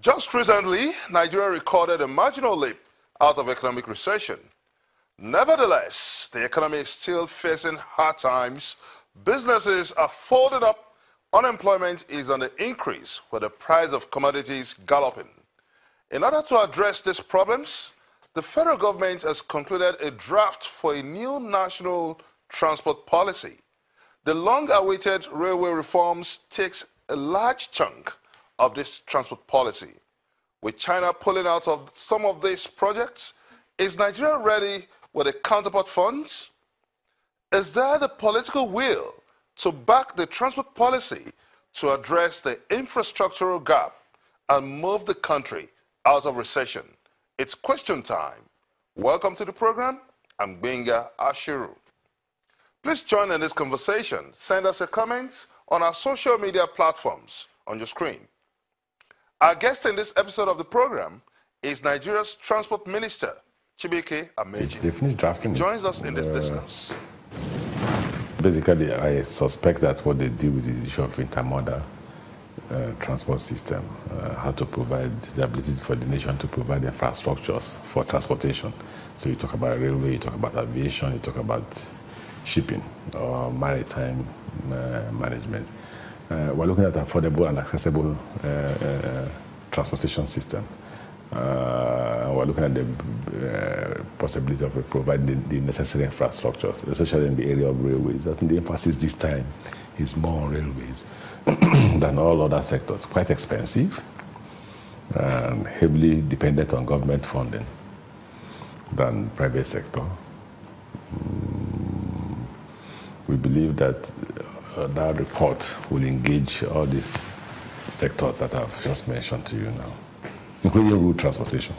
Just recently, Nigeria recorded a marginal leap out of economic recession. Nevertheless, the economy is still facing hard times. Businesses are folded up. Unemployment is on the increase with the price of commodities galloping. In order to address these problems, the federal government has concluded a draft for a new national transport policy. The long-awaited railway reforms takes a large chunk of this transport policy. With China pulling out of some of these projects, is Nigeria ready with the counterpart funds? Is there the political will to back the transport policy to address the infrastructural gap and move the country out of recession? It's question time. Welcome to the program. I'm Benga Ashiru. Please join in this conversation. Send us your comments on our social media platforms on your screen. Our guest in this episode of the program is Nigeria's Transport Minister, Chibike Amaechi. They finished drafting. He joins us in this discourse. Basically, I suspect that what they deal with is the issue of intermodal transport system, how to provide the ability for the nation to provide infrastructures for transportation. So you talk about railway, you talk about aviation, you talk about shipping or maritime management. We're looking at affordable and accessible transportation system. We're looking at the possibility of providing the necessary infrastructures, especially in the area of railways. I think the emphasis this time is more on railways than all other sectors. Quite expensive and heavily dependent on government funding than private sector. We believe that that report will engage all these sectors that I've just mentioned to you now, including road transportation.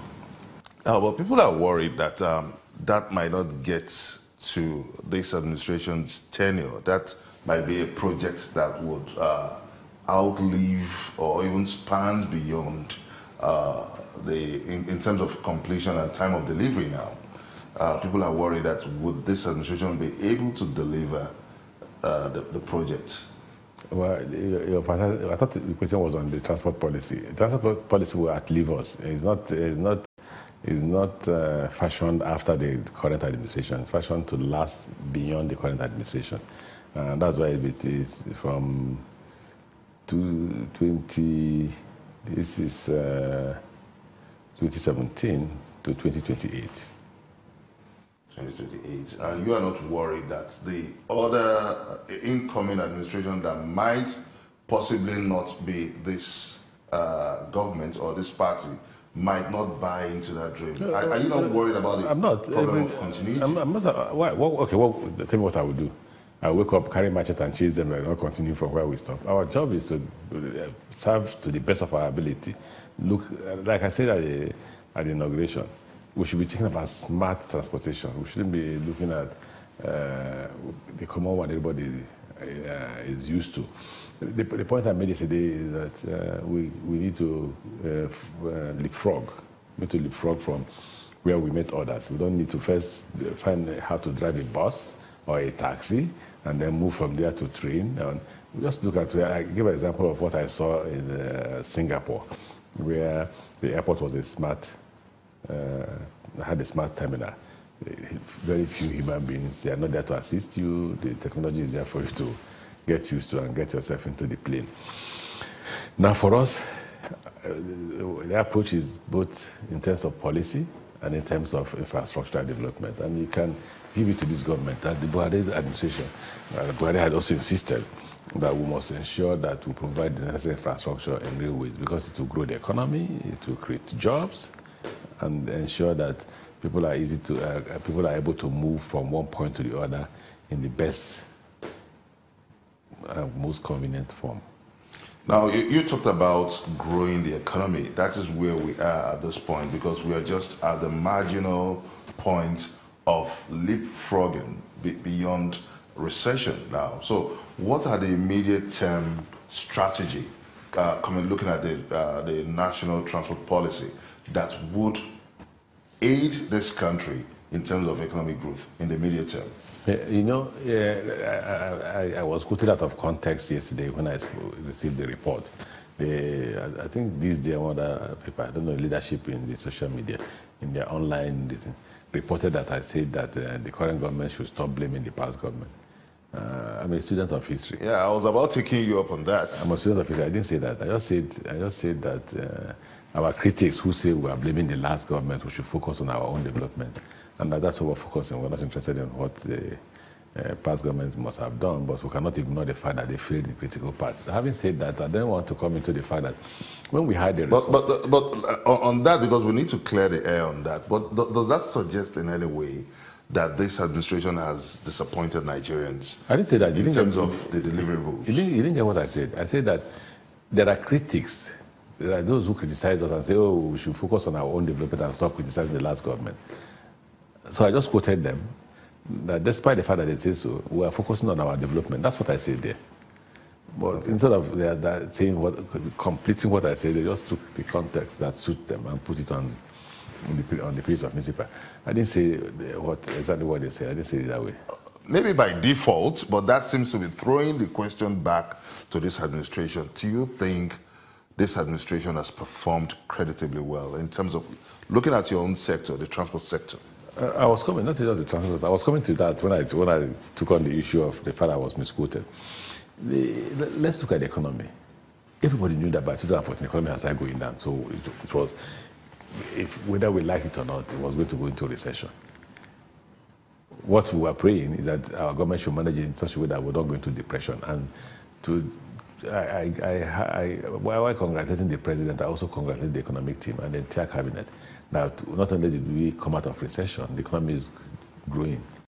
But people are worried that that might not get to this administration's tenure. That might be a project that would outlive or even span beyond in terms of completion and time of delivery now. People are worried that would this administration be able to deliver the projects? Well, I thought the question was on the transport policy. The transport policy will outlive us. It's not fashioned after the current administration. It's fashioned to last beyond the current administration. And that's why it is from 2017 to 2028. 2028. And you are not worried that the other incoming administration that might possibly not be this government or this party might not buy into that dream? Are you not worried about the problem of continuity? I'm not. Okay, tell me what I would do. I wake up, carry machete and chase them and not continue from where we stop. Our job is to serve to the best of our ability. Look, like I said at the inauguration, we should be thinking about smart transportation. We shouldn't be looking at the common one everybody is used to. The point I made yesterday is that we need to leapfrog. We need to leapfrog from where we met others. We don't need to first find how to drive a bus or a taxi and then move from there to train. And we just look at, I give an example of what I saw in Singapore, where the airport was had a smart terminal. Very few human beings, they are not there to assist you. The technology is there for you to get used to and get yourself into the plane. Now for us, the approach is both in terms of policy and in terms of infrastructural development. And you can give it to this government that the Buhari administration, Buhari had also insisted that we must ensure that we provide the necessary infrastructure in railways because it will grow the economy, it will create jobs, and ensure that people are able to move from one point to the other in the best most convenient form. Now, you talked about growing the economy. That is where we are at this point because we are just at the marginal point of leapfrogging beyond recession now. So what are the immediate term strategy, looking at the national transport policy that would aid this country in terms of economic growth in the immediate term? You know, I was quoted out of context yesterday when I received the report. I think these day one other people, I don't know, leadership in the social media, in their online, reported that I said that the current government should stop blaming the past government. I'm a student of history. Yeah, I was about taking you up on that. I'm a student of history. I didn't say that. I just said that our critics who say we are blaming the last government, we should focus on our own development. And that's what we're focusing. We're not interested in what the past governments must have done, but we cannot ignore the fact that they failed in critical parts. Having said that, I don't want to come into the fact that when we had the resources... But on that, because we need to clear the air on that, but does that suggest in any way that this administration has disappointed Nigerians? I didn't say that. In terms of the deliverables. You didn't get what I said. I said that there are critics. There are those who criticize us and say, oh, we should focus on our own development and stop criticizing the last government. So I just quoted them, that despite the fact that they say so, we are focusing on our development. That's what I said there. But instead of saying completing what I said, they just took the context that suits them and put it on the page of newspaper. I didn't say exactly what they said. I didn't say it that way. Maybe by default, but that seems to be throwing the question back to this administration. Do you think this administration has performed creditably well in terms of looking at your own sector, the transport sector? I was coming, not just the transport, I was coming to that when I took on the issue of the fact I was misquoted. Let's look at the economy. Everybody knew that by 2014 the economy has started going down. So it was, whether we like it or not, it was going to go into recession. What we were praying is that our government should manage it in such a way that we don't go into depression. And while congratulating the president, I also congratulate the economic team and the entire cabinet. Now, not only did we come out of recession, the economy is growing.